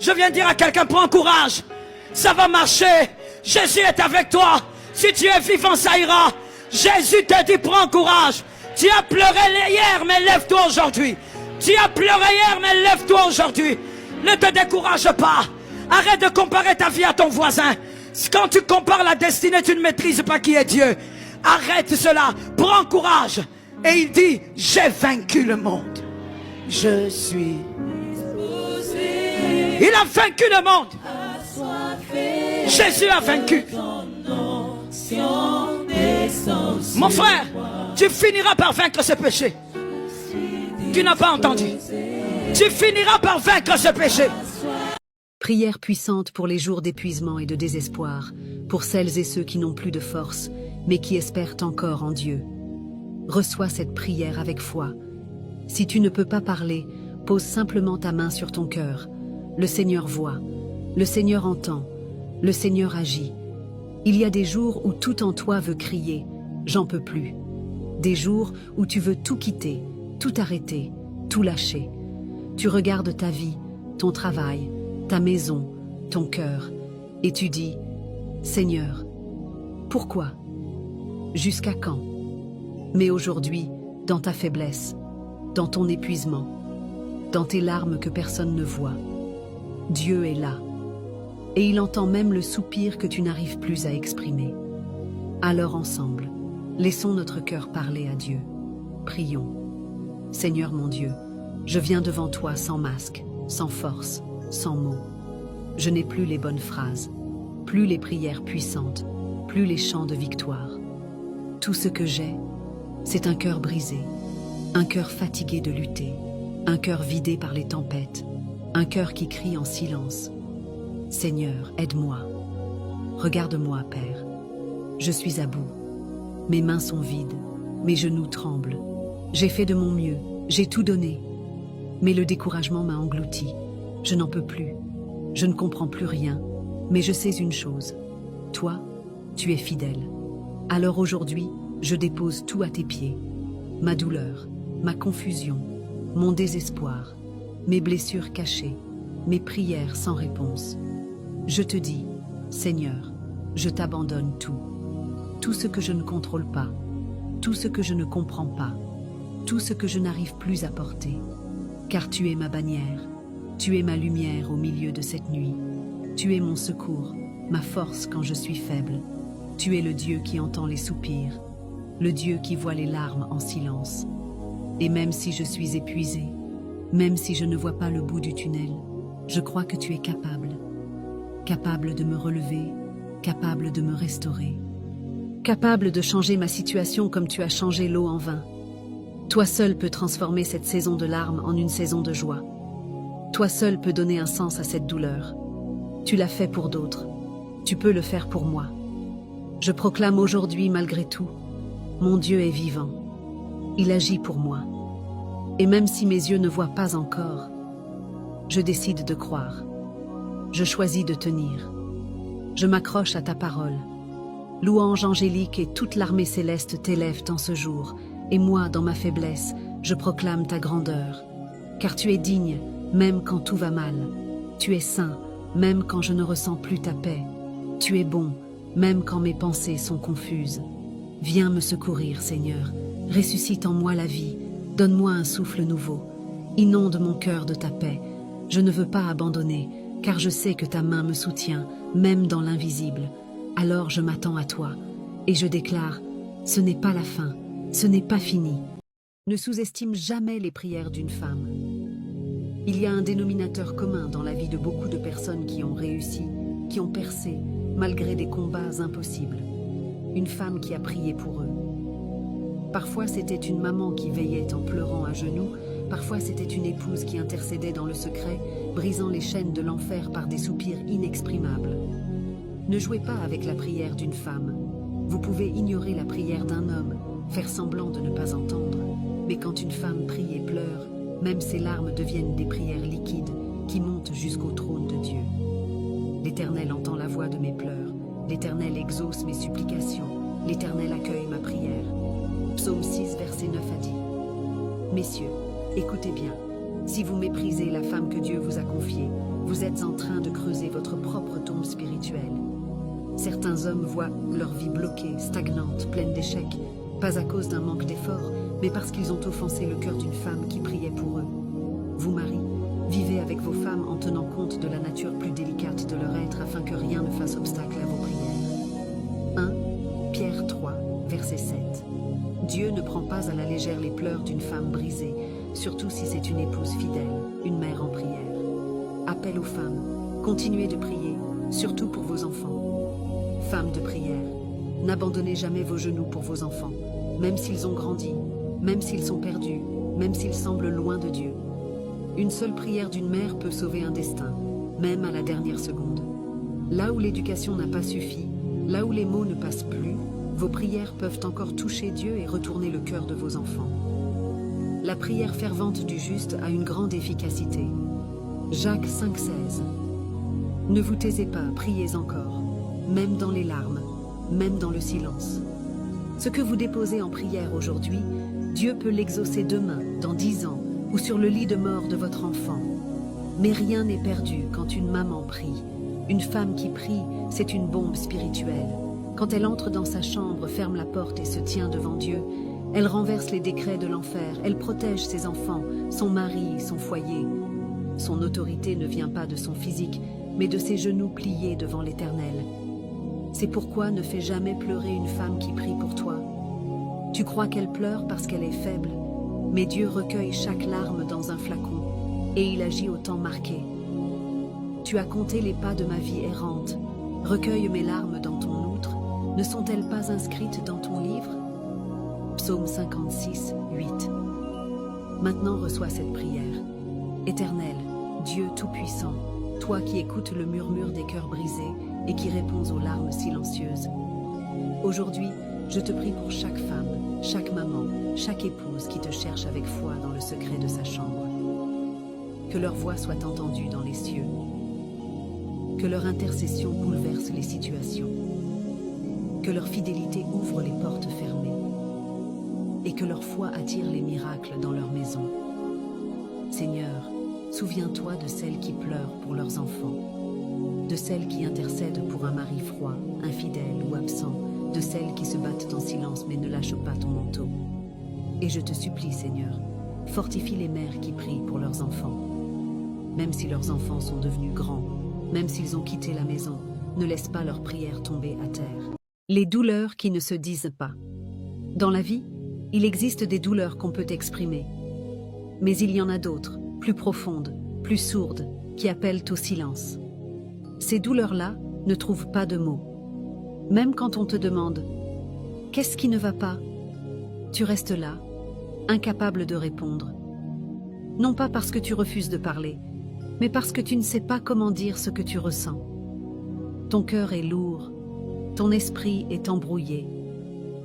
Je viens de dire à quelqu'un, prends courage. Ça va marcher. Jésus est avec toi. Si tu es vivant, ça ira. Jésus te dit, prends courage. Tu as pleuré hier, mais lève-toi aujourd'hui. Tu as pleuré hier, mais lève-toi aujourd'hui. Ne te décourage pas. Arrête de comparer ta vie à ton voisin. Quand tu compares la destinée, tu ne maîtrises pas qui est Dieu. Arrête cela. Prends courage. Et il dit, j'ai vaincu le monde. Je suis... Il a vaincu le monde. Jésus a vaincu. Mon frère, tu finiras par vaincre ce péché. Tu n'as pas entendu. Tu finiras par vaincre ce péché. Prière puissante pour les jours d'épuisement et de désespoir, pour celles et ceux qui n'ont plus de force, mais qui espèrent encore en Dieu. Reçois cette prière avec foi. Si tu ne peux pas parler, pose simplement ta main sur ton cœur. Le Seigneur voit, le Seigneur entend, le Seigneur agit. Il y a des jours où tout en toi veut crier « J'en peux plus ». Des jours où tu veux tout quitter, tout arrêter, tout lâcher. Tu regardes ta vie, ton travail, ta maison, ton cœur, et tu dis « Seigneur, pourquoi? Jusqu'à quand ?» Mais aujourd'hui, dans ta faiblesse, dans ton épuisement, dans tes larmes que personne ne voit, Dieu est là, et il entend même le soupir que tu n'arrives plus à exprimer. Alors ensemble, laissons notre cœur parler à Dieu. Prions. Seigneur mon Dieu, je viens devant toi sans masque, sans force, sans mots. Je n'ai plus les bonnes phrases, plus les prières puissantes, plus les chants de victoire. Tout ce que j'ai, c'est un cœur brisé, un cœur fatigué de lutter, un cœur vidé par les tempêtes, un cœur qui crie en silence. Seigneur, aide-moi. Regarde-moi, Père. Je suis à bout. Mes mains sont vides, mes genoux tremblent. J'ai fait de mon mieux, j'ai tout donné. Mais le découragement m'a englouti. Je n'en peux plus. Je ne comprends plus rien. Mais je sais une chose. Toi, tu es fidèle. Alors aujourd'hui, je dépose tout à tes pieds. Ma douleur, ma confusion, mon désespoir, mes blessures cachées, mes prières sans réponse. Je te dis, Seigneur, je t'abandonne tout. Tout ce que je ne contrôle pas, tout ce que je ne comprends pas, tout ce que je n'arrive plus à porter. Car tu es ma bannière, tu es ma lumière au milieu de cette nuit. Tu es mon secours, ma force quand je suis faible. Tu es le Dieu qui entend les soupirs, le Dieu qui voit les larmes en silence. Et même si je suis épuisée, même si je ne vois pas le bout du tunnel, je crois que tu es capable. Capable de me relever, capable de me restaurer. Capable de changer ma situation comme tu as changé l'eau en vin. Toi seul peux transformer cette saison de larmes en une saison de joie. Toi seul peux donner un sens à cette douleur. Tu l'as fait pour d'autres. Tu peux le faire pour moi. Je proclame aujourd'hui, malgré tout, mon Dieu est vivant. Il agit pour moi. Et même si mes yeux ne voient pas encore, je décide de croire. Je choisis de tenir. Je m'accroche à ta parole. Louange angélique et toute l'armée céleste t'élèvent en ce jour. Et moi, dans ma faiblesse, je proclame ta grandeur. Car tu es digne, même quand tout va mal. Tu es saint, même quand je ne ressens plus ta paix. Tu es bon, même quand mes pensées sont confuses. Viens me secourir, Seigneur. Ressuscite en moi la vie. Donne-moi un souffle nouveau. Inonde mon cœur de ta paix. Je ne veux pas abandonner, car je sais que ta main me soutient, même dans l'invisible. Alors je m'attends à toi, et je déclare, ce n'est pas la fin, ce n'est pas fini. Ne sous-estime jamais les prières d'une femme. Il y a un dénominateur commun dans la vie de beaucoup de personnes qui ont réussi, qui ont percé, malgré des combats impossibles. Une femme qui a prié pour eux. Parfois c'était une maman qui veillait en pleurant à genoux, parfois c'était une épouse qui intercédait dans le secret, brisant les chaînes de l'enfer par des soupirs inexprimables. Ne jouez pas avec la prière d'une femme. Vous pouvez ignorer la prière d'un homme, faire semblant de ne pas entendre. Mais quand une femme prie et pleure, même ses larmes deviennent des prières liquides qui montent jusqu'au trône de Dieu. L'Éternel entend la voix de mes pleurs, l'Éternel exauce mes supplications, l'Éternel accueille ma prière. Psaume 6, verset 9 a dit. Messieurs, écoutez bien, si vous méprisez la femme que Dieu vous a confiée, Vous êtes en train de creuser votre propre tombe spirituelle. Certains hommes voient leur vie bloquée, stagnante, pleine d'échecs, pas à cause d'un manque d'effort, mais parce qu'ils ont offensé le cœur d'une femme qui priait pour eux. Vous, maris, vivez avec vos femmes en tenant compte de la nature plus délicate de leur être afin que rien ne fasse obstacle à vos prières. 1 Pierre 3, verset 7. Dieu ne prend pas à la légère les pleurs d'une femme brisée, surtout si c'est une épouse fidèle, une mère en prière. Appel aux femmes, continuez de prier, surtout pour vos enfants. Femmes de prière, n'abandonnez jamais vos genoux pour vos enfants, même s'ils ont grandi, même s'ils sont perdus, même s'ils semblent loin de Dieu. Une seule prière d'une mère peut sauver un destin, même à la dernière seconde. Là où l'éducation n'a pas suffi, là où les mots ne passent plus, vos prières peuvent encore toucher Dieu et retourner le cœur de vos enfants. La prière fervente du juste a une grande efficacité. Jacques 5,16. Ne vous taisez pas, priez encore, même dans les larmes, même dans le silence. Ce que vous déposez en prière aujourd'hui, Dieu peut l'exaucer demain, dans 10 ans, ou sur le lit de mort de votre enfant. Mais rien n'est perdu quand une maman prie. Une femme qui prie, c'est une bombe spirituelle. Quand elle entre dans sa chambre, ferme la porte et se tient devant Dieu, elle renverse les décrets de l'enfer, elle protège ses enfants, son mari, son foyer. Son autorité ne vient pas de son physique, mais de ses genoux pliés devant l'Éternel. C'est pourquoi ne fais jamais pleurer une femme qui prie pour toi. Tu crois qu'elle pleure parce qu'elle est faible, mais Dieu recueille chaque larme dans un flacon, et il agit au temps marqué. Tu as compté les pas de ma vie errante, recueille mes larmes dans ton outre, ne sont-elles pas inscrites dans ton livre? Psaume 56, 8. Maintenant reçois cette prière. Éternel, Dieu Tout-Puissant, toi qui écoutes le murmure des cœurs brisés et qui réponds aux larmes silencieuses. Aujourd'hui, je te prie pour chaque femme, chaque maman, chaque épouse qui te cherche avec foi dans le secret de sa chambre. Que leur voix soit entendue dans les cieux. Que leur intercession bouleverse les situations. Que leur fidélité ouvre les portes fermées. Et que leur foi attire les miracles dans leur maison. Seigneur, souviens-toi de celles qui pleurent pour leurs enfants, de celles qui intercèdent pour un mari froid, infidèle ou absent, de celles qui se battent en silence mais ne lâchent pas ton manteau. Et je te supplie, Seigneur, fortifie les mères qui prient pour leurs enfants. Même si leurs enfants sont devenus grands, même s'ils ont quitté la maison, ne laisse pas leurs prières tomber à terre. Les douleurs qui ne se disent pas. Dans la vie, il existe des douleurs qu'on peut exprimer. Mais il y en a d'autres, plus profondes, plus sourdes, qui appellent au silence. Ces douleurs-là ne trouvent pas de mots. Même quand on te demande « Qu'est-ce qui ne va pas ?» tu restes là, incapable de répondre. Non pas parce que tu refuses de parler, mais parce que tu ne sais pas comment dire ce que tu ressens. Ton cœur est lourd, ton esprit est embrouillé.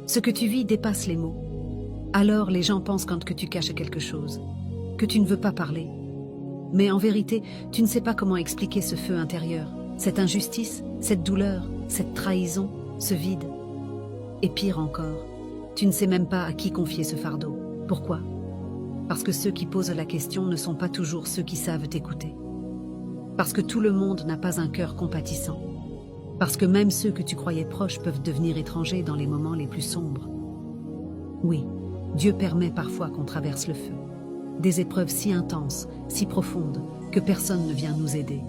Ce que tu vis dépasse les mots. Alors les gens pensent que tu caches quelque chose, que tu ne veux pas parler. Mais en vérité, tu ne sais pas comment expliquer ce feu intérieur, cette injustice, cette douleur, cette trahison, ce vide. Et pire encore, tu ne sais même pas à qui confier ce fardeau. Pourquoi? Parce que ceux qui posent la question ne sont pas toujours ceux qui savent t'écouter. Parce que tout le monde n'a pas un cœur compatissant. Parce que même ceux que tu croyais proches peuvent devenir étrangers dans les moments les plus sombres. Oui, Dieu permet parfois qu'on traverse le feu. Des épreuves si intenses, si profondes, que personne ne vient nous aider.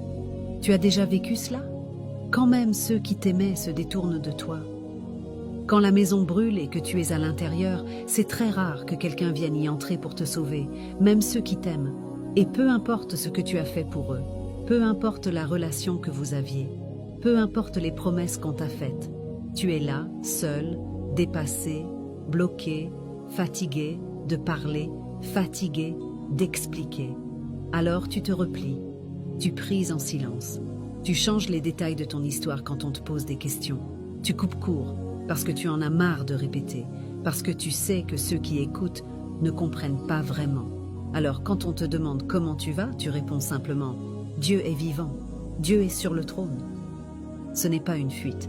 Tu as déjà vécu cela? Quand même ceux qui t'aimaient se détournent de toi. Quand la maison brûle et que tu es à l'intérieur, c'est très rare que quelqu'un vienne y entrer pour te sauver, même ceux qui t'aiment. Et peu importe ce que tu as fait pour eux, peu importe la relation que vous aviez, peu importe les promesses qu'on t'a faites, tu es là, seul, dépassé, bloqué, fatigué de parler, fatigué d'expliquer. Alors tu te replies, tu pries en silence, tu changes les détails de ton histoire quand on te pose des questions, tu coupes court parce que tu en as marre de répéter, parce que tu sais que ceux qui écoutent ne comprennent pas vraiment. Alors quand on te demande comment tu vas, tu réponds simplement « Dieu est vivant, Dieu est sur le trône ». Ce n'est pas une fuite,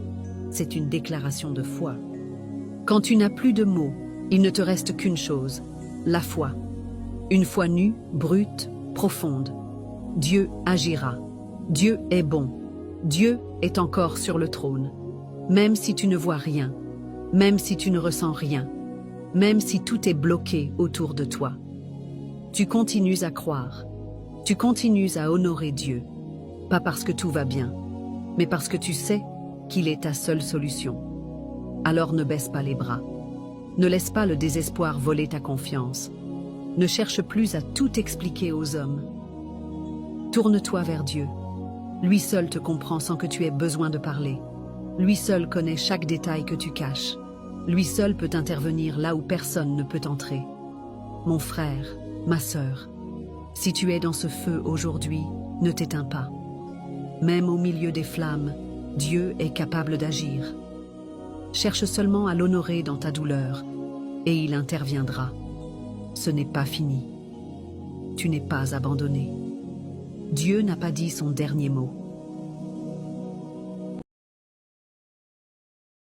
c'est une déclaration de foi. Quand tu n'as plus de mots, il ne te reste qu'une chose, la foi. Une foi nue, brute, profonde. Dieu agira. Dieu est bon. Dieu est encore sur le trône. Même si tu ne vois rien, même si tu ne ressens rien, même si tout est bloqué autour de toi. Tu continues à croire. Tu continues à honorer Dieu. Pas parce que tout va bien, mais parce que tu sais qu'il est ta seule solution. Alors ne baisse pas les bras. Ne laisse pas le désespoir voler ta confiance. Ne cherche plus à tout expliquer aux hommes. Tourne-toi vers Dieu. Lui seul te comprend sans que tu aies besoin de parler. Lui seul connaît chaque détail que tu caches. Lui seul peut intervenir là où personne ne peut entrer. Mon frère, ma sœur, si tu es dans ce feu aujourd'hui, ne t'éteins pas. Même au milieu des flammes, Dieu est capable d'agir. Cherche seulement à l'honorer dans ta douleur, et il interviendra. Ce n'est pas fini. Tu n'es pas abandonné. Dieu n'a pas dit son dernier mot.